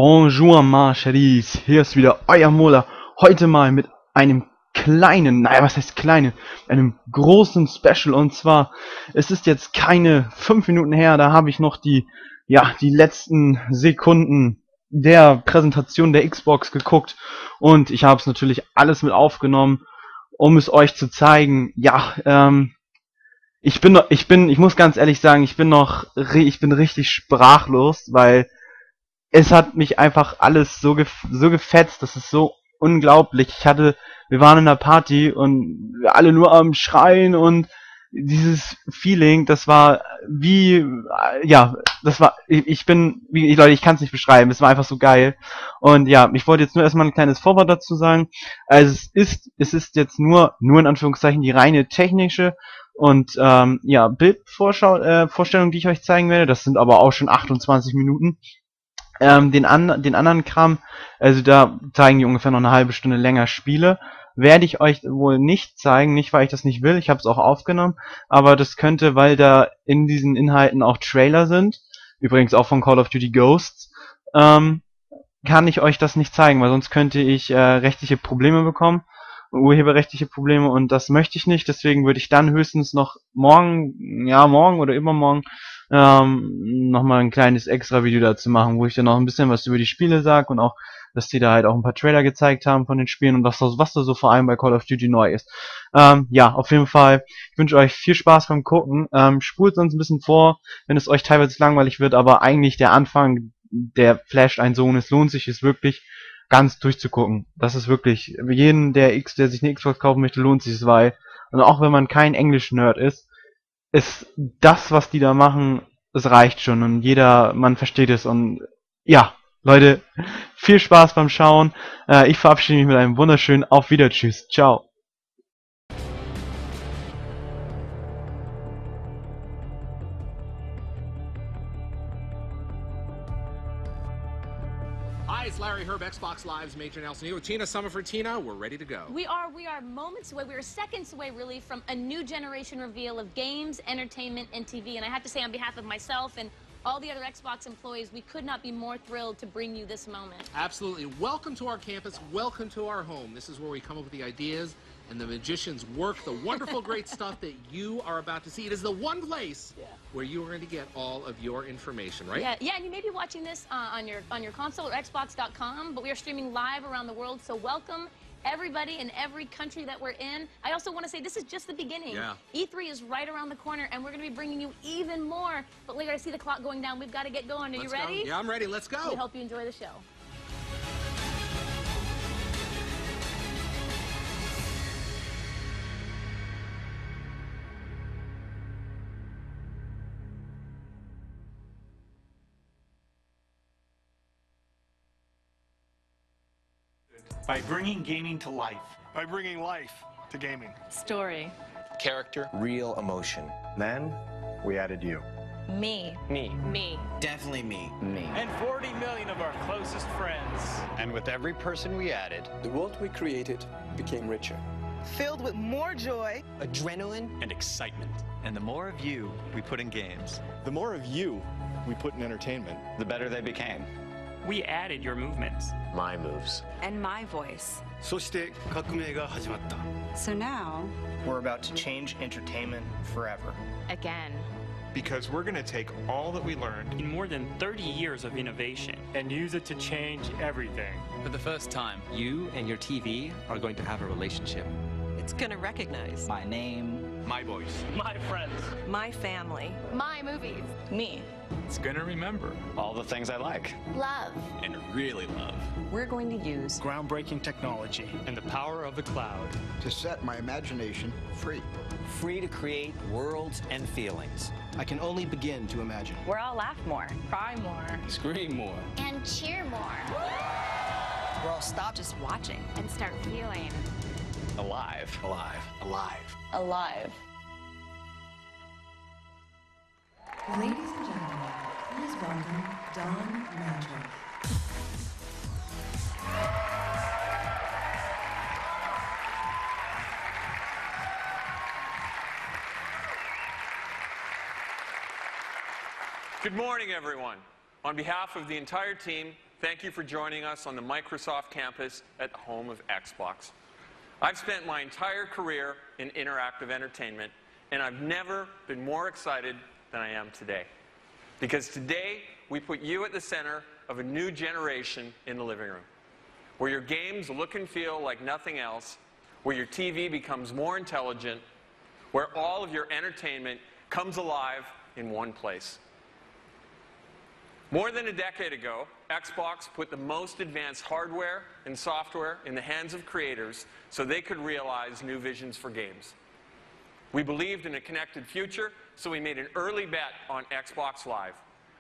Bonjour, Marcheries, hier ist wieder euer Mola. Heute mal mit einem kleinen, naja, was heißt kleinen, einem großen Special. Und zwar, es ist jetzt keine 5 Minuten her, da habe ich noch die letzten Sekunden der Präsentation der Xbox geguckt. Und ich habe es natürlich alles mit aufgenommen, um es euch zu zeigen. Ich muss ganz ehrlich sagen, ich bin richtig sprachlos, weil es hat mich einfach alles so gefetzt, das ist so unglaublich. Wir waren in einer Party und wir alle nur am Schreien und dieses Feeling, das war wie, Leute, ich kann es nicht beschreiben, es war einfach so geil. Und ja, ich wollte jetzt nur erstmal ein kleines Vorwort dazu sagen. Also es ist jetzt nur in Anführungszeichen die reine technische und Bildvorstellung, die ich euch zeigen werde. Das sind aber auch schon 28 Minuten. Den anderen Kram, also da zeigen die ungefähr noch eine halbe Stunde länger Spiele, werde ich euch wohl nicht zeigen, nicht weil ich das nicht will, ich habe es auch aufgenommen, aber das könnte, weil da in diesen Inhalten auch Trailer sind, übrigens auch von Call of Duty Ghosts, kann ich euch das nicht zeigen, weil sonst könnte ich rechtliche Probleme bekommen, urheberrechtliche Probleme, und das möchte ich nicht, deswegen würde ich dann höchstens noch morgen oder übermorgen nochmal ein kleines extra Video dazu machen, wo ich dann noch ein bisschen was über die Spiele sage und auch, dass die da halt auch ein paar Trailer gezeigt haben von den Spielen und was da so vor allem bei Call of Duty neu ist. Auf jeden Fall, ich wünsche euch viel Spaß beim Gucken. Spult sonst ein bisschen vor, wenn es euch teilweise langweilig wird, aber eigentlich der Anfang, der flasht einen so, und es lohnt sich, es wirklich ganz durchzugucken. Das ist wirklich, jeden, der sich eine Xbox kaufen möchte, lohnt sich es, weil, und auch wenn man kein Englisch-Nerd ist das, was die da machen, es reicht schon, und man versteht es, und ja, Leute, viel Spaß beim Schauen. Ich verabschiede mich mit einem wunderschönen Auf Wieder, tschüss, ciao. Hi, it's Larry Herb, Xbox Live's Major Nelson here with Tina Summer for Tina. We're ready to go. We are moments away, we are seconds away really from a new generation reveal of games, entertainment, and TV. And I have to say on behalf of myself and all the other Xbox employees, we could not be more thrilled to bring you this moment. Absolutely. Welcome to our campus. Welcome to our home. This is where we come up with the ideas and the magicians work the wonderful, great stuff that you are about to see. It is the one place where you are going to get all of your information, right? Yeah, and you may be watching this on your console or Xbox.com, but we are streaming live around the world, so welcome everybody in every country that we're in. I also want to say this is just the beginning. Yeah. E3 is right around the corner, and we're going to be bringing you even more. But later, I see the clock going down. We've got to get going. Are you ready? Go. Yeah, I'm ready. Let's go. We hope you enjoy the show. By bringing gaming to life. By bringing life to gaming. Story. Character. Real emotion. Then we added you. Me. Me. Definitely me. Me. And 40 million of our closest friends. And with every person we added, the world we created became richer. Filled with more joy, adrenaline, and excitement. And the more of you we put in games, the more of you we put in entertainment, the better they became. We added your movements. My moves. And my voice. そして革命が始まった。 So now, we're about to change entertainment forever. Again. Because we're going to take all that we learned in more than 30 years of innovation and use it to change everything. For the first time, you and your TV are going to have a relationship. It's going to recognize my name, my voice, my friends, my family, my movies, me. It's going to remember all the things I like, love, and really love. We're going to use groundbreaking technology and the power of the cloud to set my imagination free. Free to create worlds and feelings I can only begin to imagine. Where I'll laugh more, cry more, scream more, and cheer more. Where I'll stop just watching and start feeling alive. Alive. Alive. Alive. Ladies and gentlemen, please welcome Don Magic. Good morning, everyone. On behalf of the entire team, thank you for joining us on the Microsoft campus at the home of Xbox. I've spent my entire career in interactive entertainment, and I've never been more excited than I am today. Because today, we put you at the center of a new generation in the living room, where your games look and feel like nothing else, where your TV becomes more intelligent, where all of your entertainment comes alive in one place. More than a decade ago, Xbox put the most advanced hardware and software in the hands of creators so they could realize new visions for games. We believed in a connected future, so we made an early bet on Xbox Live,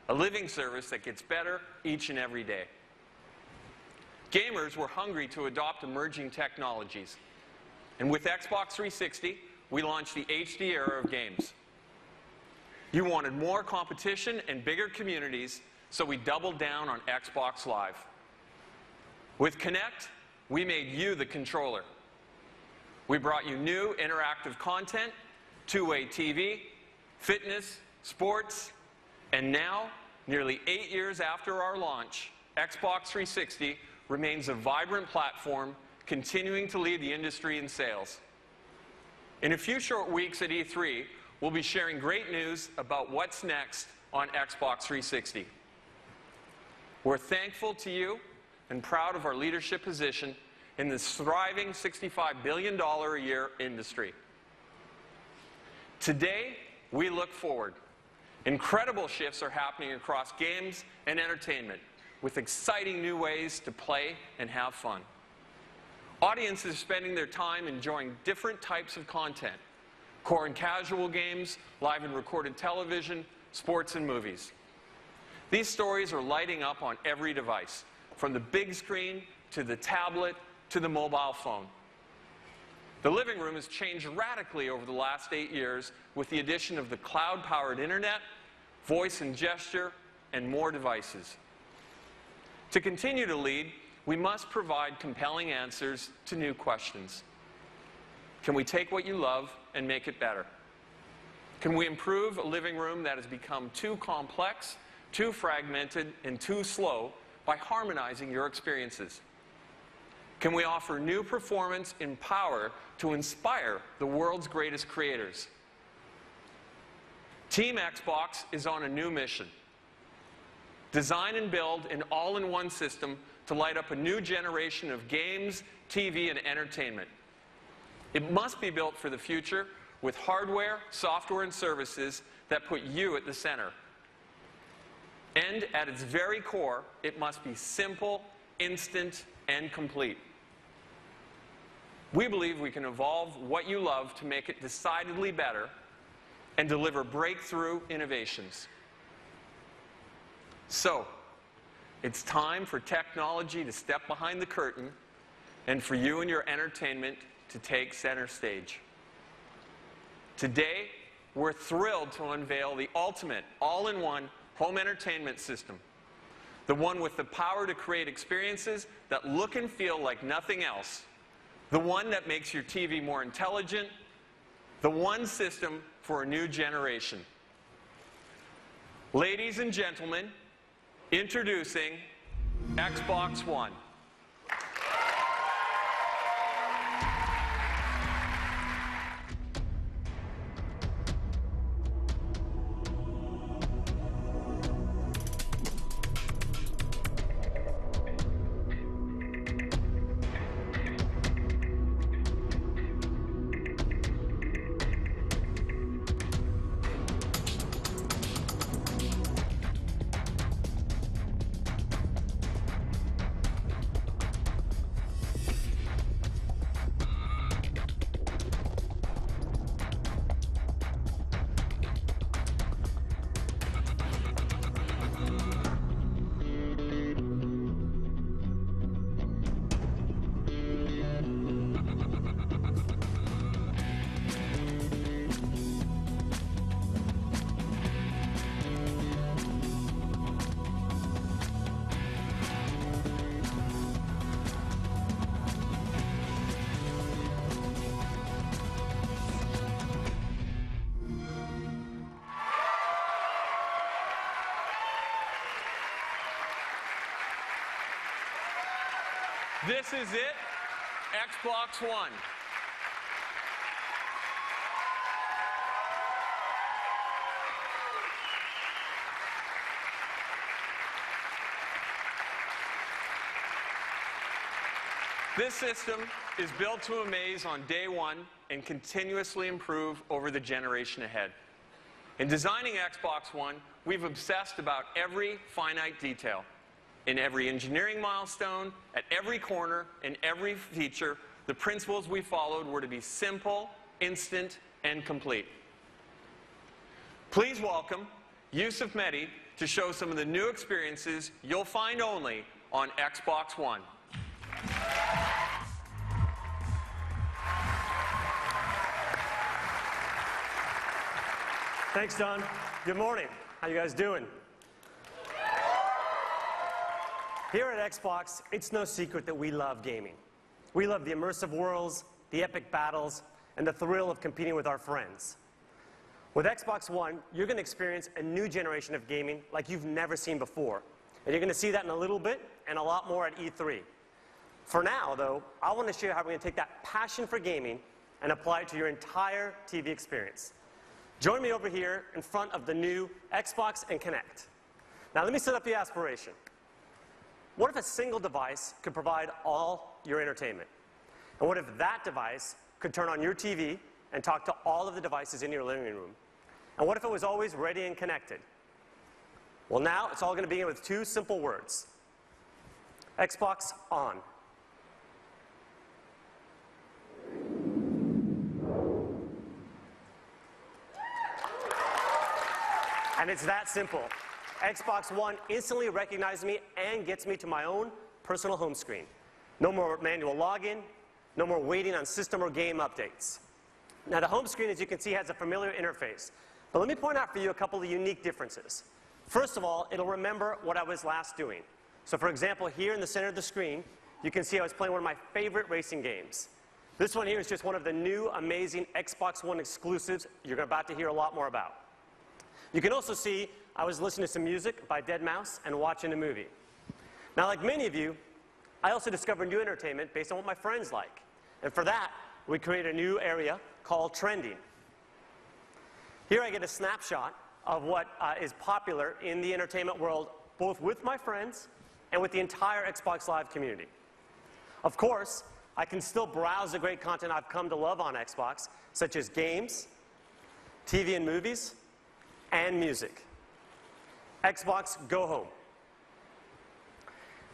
a living service that gets better each and every day. Gamers were hungry to adopt emerging technologies. And with Xbox 360, we launched the HD era of games. You wanted more competition and bigger communities, so we doubled down on Xbox Live. With Kinect, we made you the controller. We brought you new interactive content, two-way TV, fitness, sports, and now, nearly 8 years after our launch, Xbox 360 remains a vibrant platform, continuing to lead the industry in sales. In a few short weeks at E3, we'll be sharing great news about what's next on Xbox 360. We're thankful to you and proud of our leadership position in this thriving $65 billion a year industry. Today, we look forward. Incredible shifts are happening across games and entertainment, with exciting new ways to play and have fun. Audiences are spending their time enjoying different types of content: core and casual games, live and recorded television, sports and movies. These stories are lighting up on every device, from the big screen to the tablet to the mobile phone. The living room has changed radically over the last 8 years with the addition of the cloud-powered internet, voice and gesture, and more devices. To continue to lead, we must provide compelling answers to new questions. Can we take what you love and make it better? Can we improve a living room that has become too complex, too fragmented, and too slow by harmonizing your experiences? Can we offer new performance and power to inspire the world's greatest creators? Team Xbox is on a new mission. Design and build an all-in-one system to light up a new generation of games, TV, and entertainment. It must be built for the future with hardware, software, and services that put you at the center. And at its very core, it must be simple, instant, and complete. We believe we can evolve what you love to make it decidedly better and deliver breakthrough innovations. So, it's time for technology to step behind the curtain and for you and your entertainment to take center stage. Today, we're thrilled to unveil the ultimate all-in-one home entertainment system. The one with the power to create experiences that look and feel like nothing else. The one that makes your TV more intelligent. The one system for a new generation. Ladies and gentlemen, introducing Xbox One. This is it, Xbox One. This system is built to amaze on day one and continuously improve over the generation ahead. In designing Xbox One, we've obsessed about every finite detail. In every engineering milestone, at every corner, in every feature, the principles we followed were to be simple, instant, and complete. Please welcome Yusuf Mehdi to show some of the new experiences you'll find only on Xbox One. Thanks, Don. Good morning. How you guys doing? Here at Xbox, it's no secret that we love gaming. We love the immersive worlds, the epic battles, and the thrill of competing with our friends. With Xbox One, you're going to experience a new generation of gaming like you've never seen before. And you're going to see that in a little bit and a lot more at E3. For now, though, I want to show you how we're going to take that passion for gaming and apply it to your entire TV experience. Join me over here in front of the new Xbox and Kinect. Now let me set up the aspiration. What if a single device could provide all your entertainment? And what if that device could turn on your TV and talk to all of the devices in your living room? And what if it was always ready and connected? Well, now it's all going to begin with two simple words. Xbox on. And it's that simple. Xbox One instantly recognizes me and gets me to my own personal home screen. No more manual login, no more waiting on system or game updates. Now the home screen, as you can see, has a familiar interface. But let me point out for you a couple of unique differences. First of all, it'll remember what I was last doing. So for example, here in the center of the screen, you can see I was playing one of my favorite racing games. This one here is just one of the new amazing Xbox One exclusives you're about to hear a lot more about. You can also see I was listening to some music by deadmau5 and watching a movie. Now, like many of you, I also discovered new entertainment based on what my friends like. And for that, we created a new area called Trending. Here I get a snapshot of what is popular in the entertainment world, both with my friends and with the entire Xbox Live community. Of course, I can still browse the great content I've come to love on Xbox, such as games, TV and movies, and music. Xbox Go Home.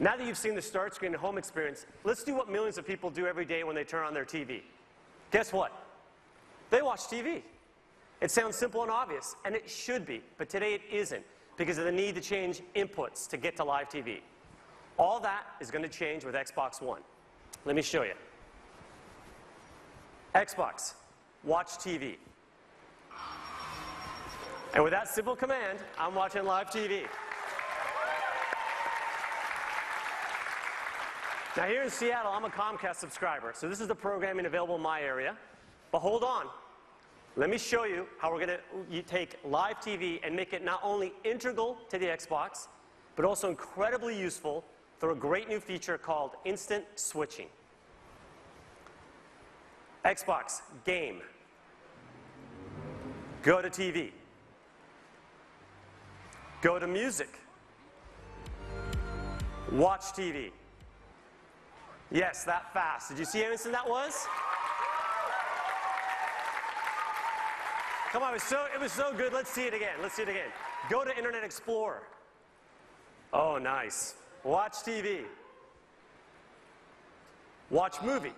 Now that you've seen the start screen and home experience, let's do what millions of people do every day when they turn on their TV. Guess what? They watch TV. It sounds simple and obvious, and it should be, but today it isn't because of the need to change inputs to get to live TV. All that is going to change with Xbox One. Let me show you. Xbox, watch TV. And with that simple command, I'm watching live TV. Now here in Seattle, I'm a Comcast subscriber, so this is the programming available in my area. But hold on. Let me show you how we're going to take live TV and make it not only integral to the Xbox, but also incredibly useful through a great new feature called instant switching. Xbox, game. Go to TV. Go to music. Watch TV. Yes, that fast. Did you see how instant that was? Come on, it was so good. Let's see it again. Let's see it again. Go to Internet Explorer. Oh, nice. Watch TV. Watch movie.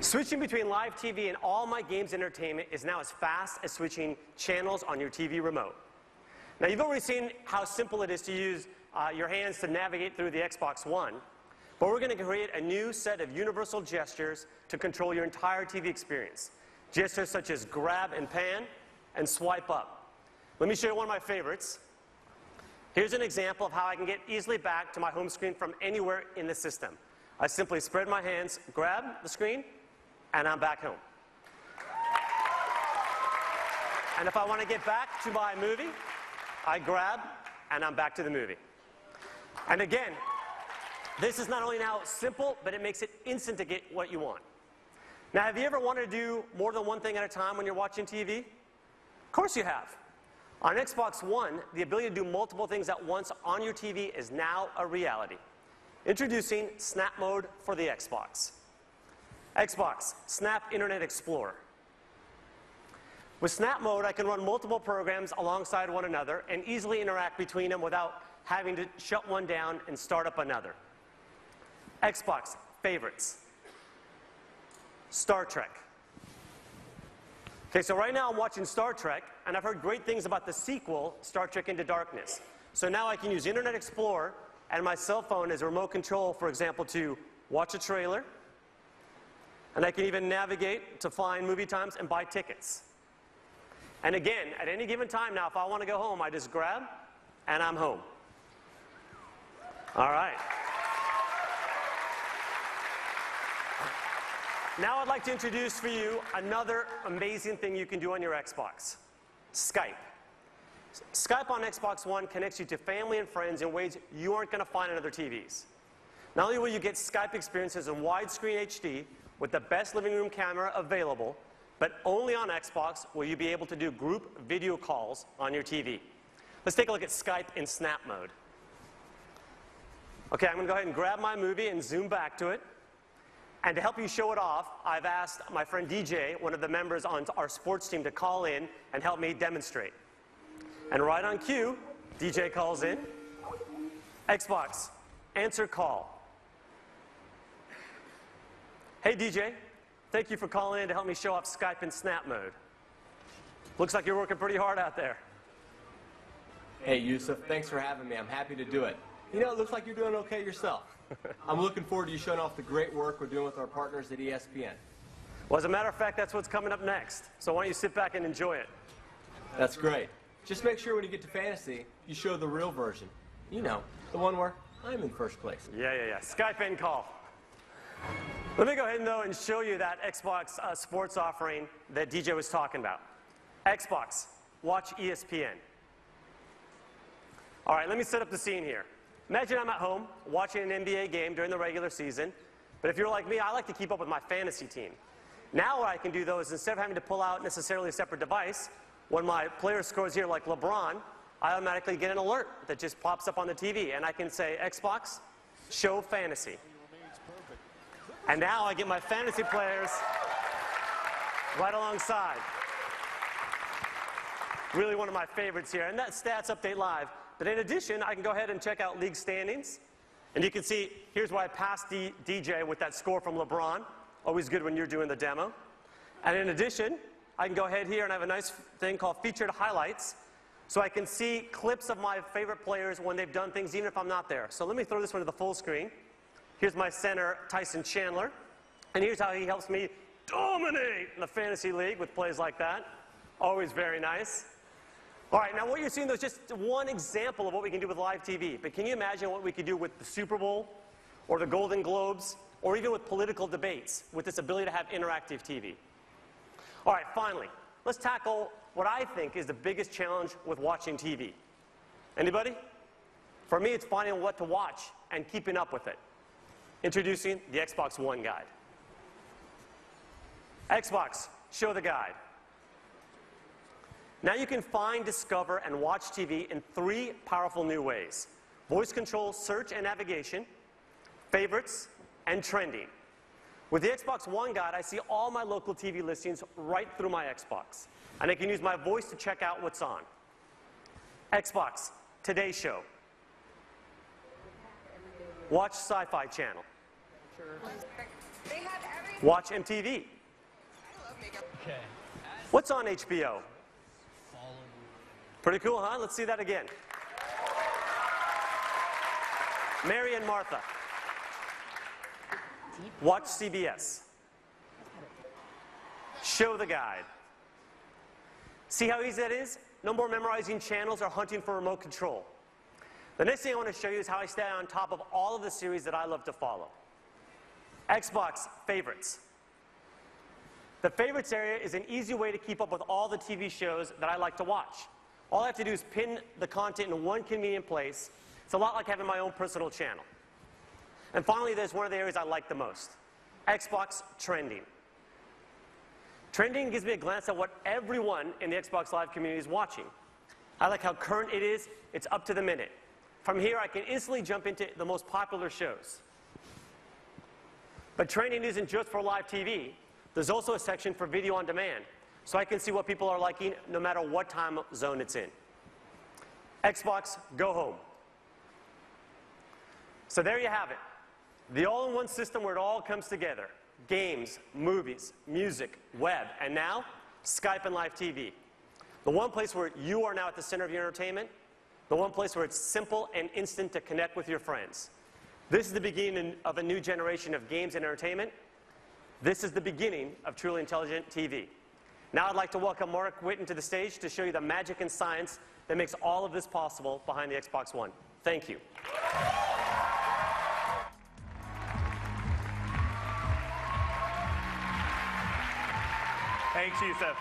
Switching between live TV and all my games entertainment is now as fast as switching channels on your TV remote. Now, you've already seen how simple it is to use your hands to navigate through the Xbox One, but we're going to create a new set of universal gestures to control your entire TV experience. Gestures such as grab and pan and swipe up. Let me show you one of my favorites. Here's an example of how I can get easily back to my home screen from anywhere in the system. I simply spread my hands, grab the screen, and I'm back home. And if I want to get back to my movie, I grab, and I'm back to the movie. And again, This is not only now simple, but it makes it instant to get what you want. Now, have you ever wanted to do more than one thing at a time when you're watching TV? Of course you have. On Xbox One, the ability to do multiple things at once on your TV is now a reality. Introducing Snap Mode for the Xbox. Xbox, Snap Internet Explorer. With Snap Mode, I can run multiple programs alongside one another and easily interact between them without having to shut one down and start up another. Xbox, Favorites. Star Trek. Okay, so right now I'm watching Star Trek, and I've heard great things about the sequel, Star Trek Into Darkness. So now I can use Internet Explorer and my cell phone as a remote control, for example, to watch a trailer, and I can even navigate to find movie times and buy tickets. And again, at any given time now, if I want to go home, I just grab, and I'm home. All right. Now I'd like to introduce for you another amazing thing you can do on your Xbox. Skype. Skype on Xbox One connects you to family and friends in ways you aren't going to find on other TVs. Not only will you get Skype experiences in widescreen HD with the best living room camera available, but only on Xbox will you be able to do group video calls on your TV. Let's take a look at Skype in Snap Mode. Okay, I'm going to go ahead and grab my movie and zoom back to it. And to help you show it off, I've asked my friend DJ, one of the members on our sports team, to call in and help me demonstrate. And right on cue, DJ calls in. Xbox, answer call. Hey DJ, thank you for calling in to help me show off Skype in Snap Mode. Looks like you're working pretty hard out there. Hey Yusuf, thanks for having me. I'm happy to do it. You know, it looks like you're doing okay yourself. I'm looking forward to you showing off the great work we're doing with our partners at ESPN. Well, as a matter of fact, that's what's coming up next. So why don't you sit back and enjoy it? That's great. Just make sure when you get to fantasy, you show the real version. You know, the one where I'm in first place. Yeah. Skype in call. Let me go ahead, though, and show you that Xbox sports offering that DJ was talking about. Xbox, watch ESPN. All right, let me set up the scene here. Imagine I'm at home watching an NBA game during the regular season, but if you're like me, I like to keep up with my fantasy team. Now what I can do, though, is instead of having to pull out necessarily a separate device, when my player scores here like LeBron, I automatically get an alert that just pops up on the TV, and I can say, Xbox, show fantasy. And now I get my fantasy players right alongside. Really one of my favorites here, and that's Stats Update Live. But in addition, I can go ahead and check out league standings. And you can see, here's where I passed DJ with that score from LeBron. Always good when you're doing the demo. And in addition, I can go ahead here and I have a nice thing called Featured Highlights. So I can see clips of my favorite players when they've done things, even if I'm not there. So let me throw this one to the full screen. Here's my center, Tyson Chandler. And here's how he helps me dominate in the fantasy league with plays like that. Always very nice. All right, now what you're seeing, though, is just one example of what we can do with live TV. But can you imagine what we could do with the Super Bowl or the Golden Globes or even with political debates with this ability to have interactive TV? All right, finally, let's tackle what I think is the biggest challenge with watching TV. Anybody? For me, it's finding what to watch and keeping up with it. Introducing the Xbox One Guide. Xbox, show the guide. Now you can find, discover, and watch TV in 3 powerful new ways. Voice control, search, and navigation, favorites, and trending. With the Xbox One Guide, I see all my local TV listings right through my Xbox. And I can use my voice to check out what's on. Xbox, Today Show. Watch Sci-Fi Channel. Watch MTV. What's on HBO? Pretty cool, huh? Let's see that again. Mary and Martha. Watch CBS. Show the guide. See how easy that is? No more memorizing channels or hunting for remote control. The next thing I want to show you is how I stay on top of all of the series that I love to follow. Xbox Favorites. The favorites area is an easy way to keep up with all the TV shows that I like to watch. All I have to do is pin the content in one convenient place. It's a lot like having my own personal channel. And finally, there's one of the areas I like the most, Xbox trending. Trending gives me a glance at what everyone in the Xbox Live community is watching. I like how current it is. It's up to the minute. From here, I can instantly jump into the most popular shows. But trending isn't just for live TV. There's also a section for video on demand, so I can see what people are liking no matter what time zone it's in. Xbox Go Home. So there you have it. The all-in-one system where it all comes together. Games, movies, music, web, and now, Skype and live TV. The one place where you are now at the center of your entertainment. The one place where it's simple and instant to connect with your friends. This is the beginning of a new generation of games and entertainment. This is the beginning of truly intelligent TV. Now I'd like to welcome Mark Whitten to the stage to show you the magic and science that makes all of this possible behind the Xbox One. Thank you. Thanks, Yusuf.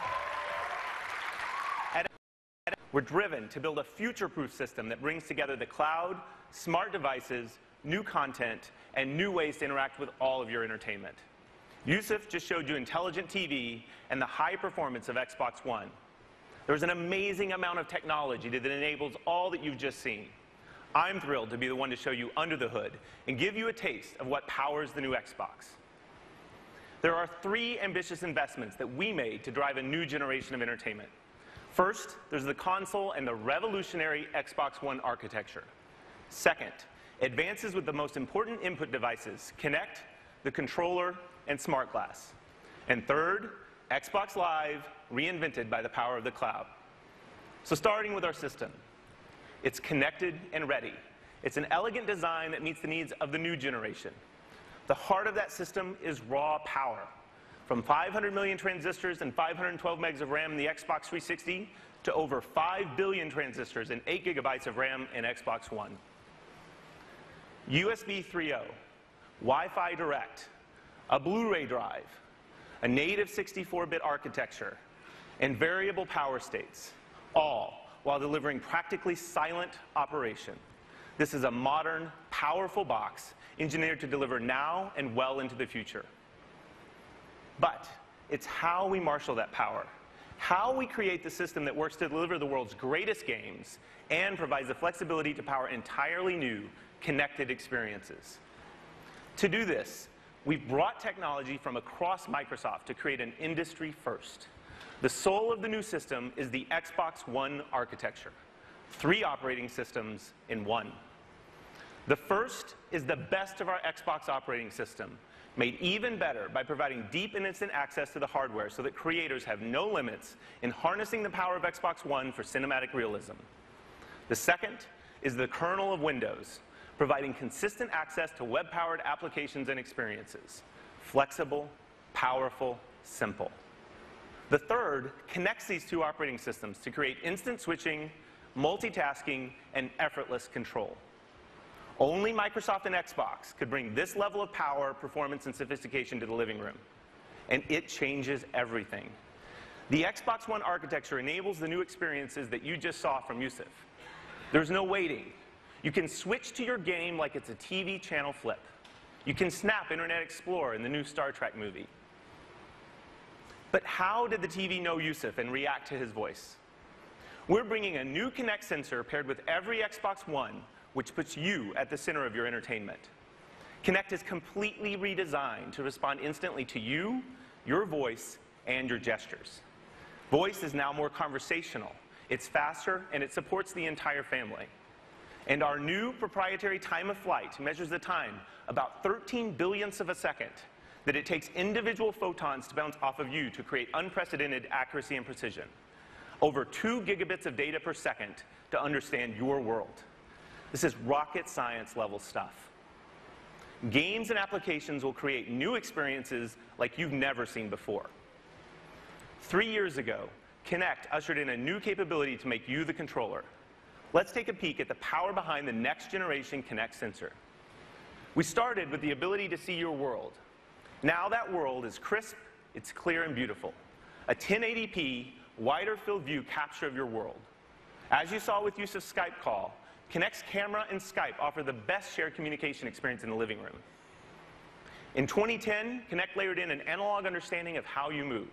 We're driven to build a future-proof system that brings together the cloud, smart devices, new content, and new ways to interact with all of your entertainment. Yusuf just showed you intelligent TV and the high performance of Xbox One. There's an amazing amount of technology that enables all that you've just seen. I'm thrilled to be the one to show you under the hood and give you a taste of what powers the new Xbox. There are 3 ambitious investments that we made to drive a new generation of entertainment. First, there's the console and the revolutionary Xbox One architecture. Second, advances with the most important input devices, Kinect, the controller, and Smart Glass. And third, Xbox Live, reinvented by the power of the cloud. So starting with our system, it's connected and ready. It's an elegant design that meets the needs of the new generation. The heart of that system is raw power. From 500 million transistors and 512 megs of RAM in the Xbox 360 to over 5 billion transistors and 8 gigabytes of RAM in Xbox One. USB 3.0, Wi-Fi Direct, a Blu-ray drive, a native 64-bit architecture, and variable power states, all while delivering practically silent operation. This is a modern, powerful box engineered to deliver now and well into the future. But it's how we marshal that power, how we create the system that works to deliver the world's greatest games and provides the flexibility to power entirely new, connected experiences. To do this, we've brought technology from across Microsoft to create an industry first. The soul of the new system is the Xbox One architecture. 3 operating systems in one. The first is the best of our Xbox operating system, made even better by providing deep and instant access to the hardware so that creators have no limits in harnessing the power of Xbox One for cinematic realism. The second is the kernel of Windows, providing consistent access to web-powered applications and experiences. Flexible, powerful, simple. The third connects these 2 operating systems to create instant switching, multitasking, and effortless control. Only Microsoft and Xbox could bring this level of power, performance, and sophistication to the living room. And it changes everything. The Xbox One architecture enables the new experiences that you just saw from Yusuf. There's no waiting. You can switch to your game like it's a TV channel flip. You can snap Internet Explorer in the new Star Trek movie. But how did the TV know Yusuf and react to his voice? We're bringing a new Kinect sensor paired with every Xbox One, which puts you at the center of your entertainment. Kinect is completely redesigned to respond instantly to you, your voice, and your gestures. Voice is now more conversational, it's faster, and it supports the entire family. And our new proprietary time of flight measures the time about 13 billionths of a second that it takes individual photons to bounce off of you to create unprecedented accuracy and precision. Over 2 gigabits of data per second to understand your world. This is rocket science level stuff. Games and applications will create new experiences like you've never seen before. 3 years ago, Kinect ushered in a new capability to make you the controller. Let's take a peek at the power behind the next generation Kinect sensor. We started with the ability to see your world. Now that world is crisp, it's clear and beautiful. A 1080p, wider field view capture of your world. As you saw with Yusuf's Skype call, Kinect's camera and Skype offer the best shared communication experience in the living room. In 2010, Kinect layered in an analog understanding of how you move.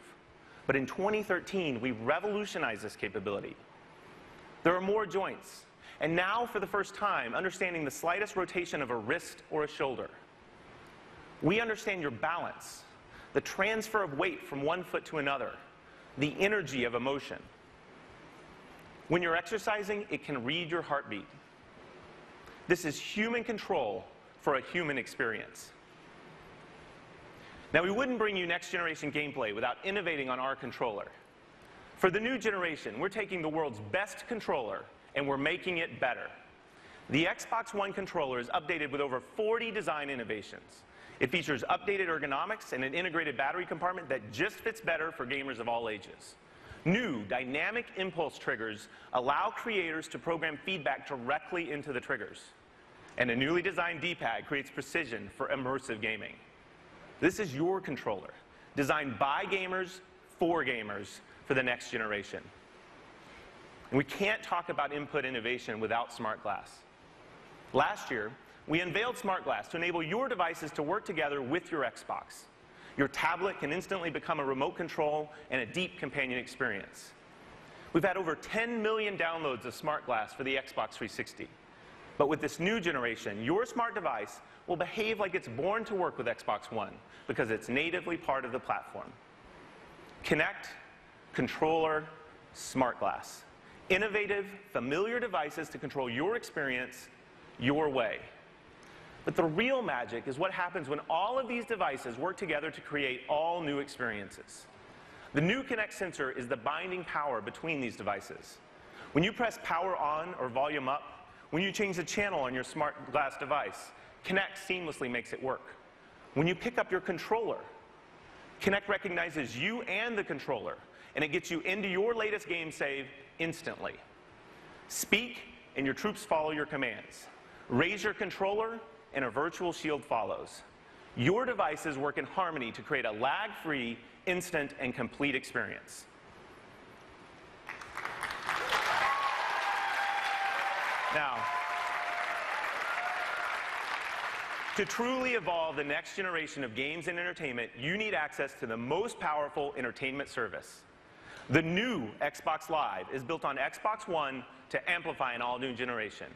But in 2013, we revolutionized this capability. There are more joints, and now, for the first time, understanding the slightest rotation of a wrist or a shoulder. We understand your balance, the transfer of weight from one foot to another, the energy of emotion. When you're exercising, it can read your heartbeat. This is human control for a human experience. Now, we wouldn't bring you next-generation gameplay without innovating on our controller. For the new generation, we're taking the world's best controller and we're making it better. The Xbox One controller is updated with over 40 design innovations. It features updated ergonomics and an integrated battery compartment that just fits better for gamers of all ages. New dynamic impulse triggers allow creators to program feedback directly into the triggers. And a newly designed D-pad creates precision for immersive gaming. This is your controller, designed by gamers for gamers for the next generation. And we can't talk about input innovation without Smart Glass. Last year, we unveiled Smart Glass to enable your devices to work together with your Xbox. Your tablet can instantly become a remote control and a deep companion experience. We've had over 10 million downloads of Smart Glass for the Xbox 360. But with this new generation, your smart device will behave like it's born to work with Xbox One because it's natively part of the platform. Kinect, controller, Smart Glass. Innovative, familiar devices to control your experience your way. But the real magic is what happens when all of these devices work together to create all new experiences. The new Kinect sensor is the binding power between these devices. When you press power on or volume up, when you change the channel on your Smart Glass device, Kinect seamlessly makes it work. When you pick up your controller, Kinect recognizes you and the controller, and it gets you into your latest game save instantly. Speak, and your troops follow your commands. Raise your controller, and a virtual shield follows. Your devices work in harmony to create a lag-free, instant, and complete experience. Now, to truly evolve the next generation of games and entertainment, you need access to the most powerful entertainment service. The new Xbox Live is built on Xbox One to amplify an all-new generation.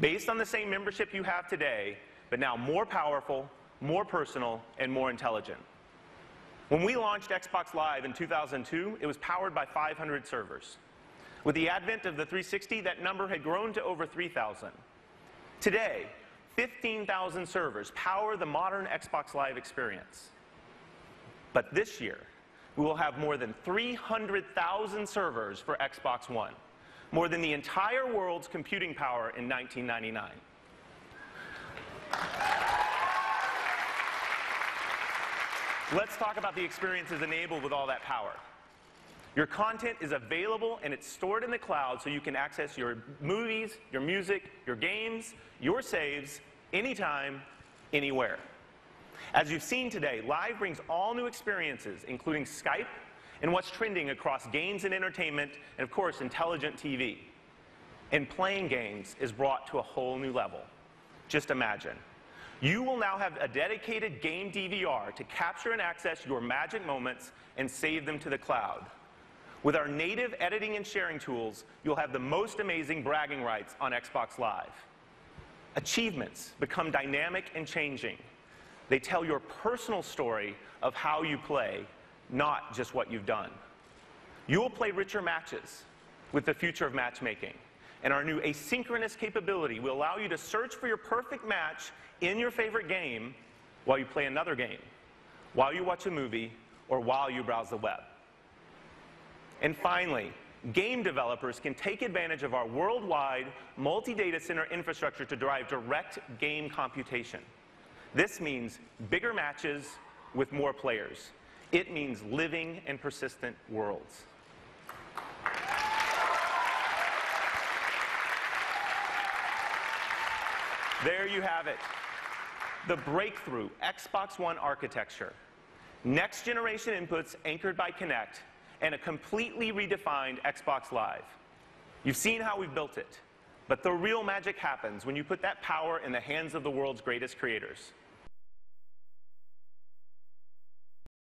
Based on the same membership you have today, but now more powerful, more personal, and more intelligent. When we launched Xbox Live in 2002, it was powered by 500 servers. With the advent of the 360, that number had grown to over 3,000. Today, 15,000 servers power the modern Xbox Live experience. But this year, we will have more than 300,000 servers for Xbox One, more than the entire world's computing power in 1999. Let's talk about the experiences enabled with all that power. Your content is available and it's stored in the cloud so you can access your movies, your music, your games, your saves, anytime, anywhere. As you've seen today, Live brings all new experiences, including Skype and what's trending across games and entertainment, and of course, intelligent TV. And playing games is brought to a whole new level. Just imagine. You will now have a dedicated game DVR to capture and access your magic moments and save them to the cloud. With our native editing and sharing tools, you'll have the most amazing bragging rights on Xbox Live. Achievements become dynamic and changing. They tell your personal story of how you play, not just what you've done. You'll play richer matches with the future of matchmaking. And our new asynchronous capability will allow you to search for your perfect match in your favorite game while you play another game, while you watch a movie, or while you browse the web. And finally, game developers can take advantage of our worldwide multi-data center infrastructure to drive direct game computation. This means bigger matches with more players. It means living and persistent worlds. There you have it. The breakthrough Xbox One architecture. Next generation inputs anchored by Kinect, and a completely redefined Xbox Live. You've seen how we've built it. But the real magic happens when you put that power in the hands of the world's greatest creators.